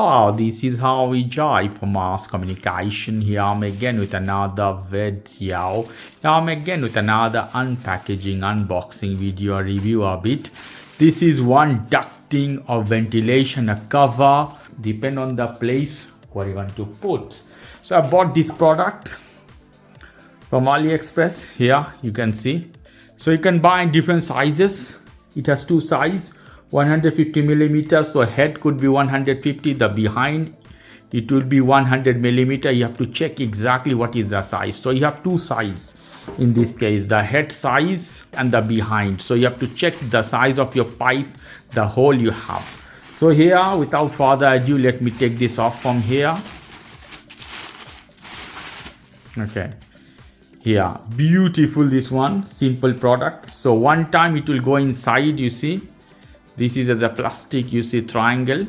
Hi, this is Harvey Jai from Mass Communication. Here I'm again with another video. Here I'm again with another unpackaging, unboxing video review of it. This is one ducting or ventilation, a cover, depend on the place what you want to put. So I bought this product from AliExpress. Here you can see. So you can buy in different sizes. It has two sizes. 150 millimeters, so head could be 150, the behind it will be 100 millimeter. You have to check exactly what is the size. So you have two sizes in this case, the head size and the behind. So you have to check the size of your pipe, the hole you have. So here, without further ado, let me take this off from here. Okay, here, beautiful, this one simple product. So one time it will go inside, you see. This is as a plastic, you see, triangle.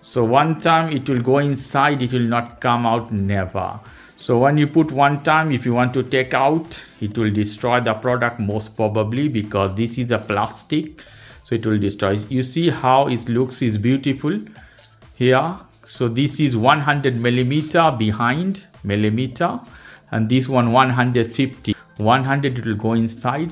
So one time it will go inside, it will not come out, never. So when you put one time, if you want to take out, it will destroy the product most probably, because this is a plastic, so it will destroy. You see how it looks, is beautiful here. So this is 100 millimeter behind millimeter, and this one 150. 100 it will go inside.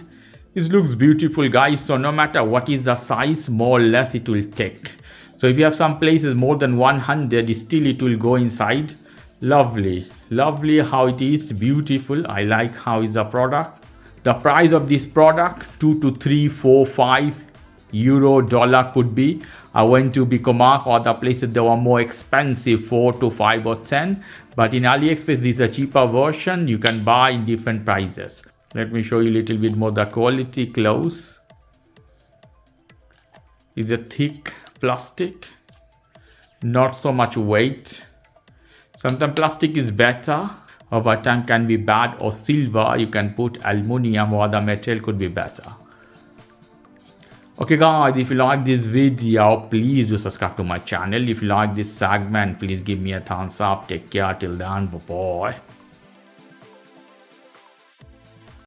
It looks beautiful, guys. So no matter what is the size, more or less it will take. So if you have some places more than 100, still it will go inside. Lovely, lovely how it is, beautiful. I like how is the product. The price of this product, 2 to 3, 4, 5 euro, dollar could be. I went to Bicomark, other places they were more expensive, 4 to 5 or 10. But in AliExpress, this is a cheaper version. You can buy in different prices. Let me show you a little bit more the quality close. It's a thick plastic, not so much weight. Sometimes plastic is better, over time can be bad, or silver, you can put aluminum or other material could be better. Okay guys, if you like this video, please do subscribe to my channel. If you like this segment, please give me a thumbs up. Take care till then, bye bye.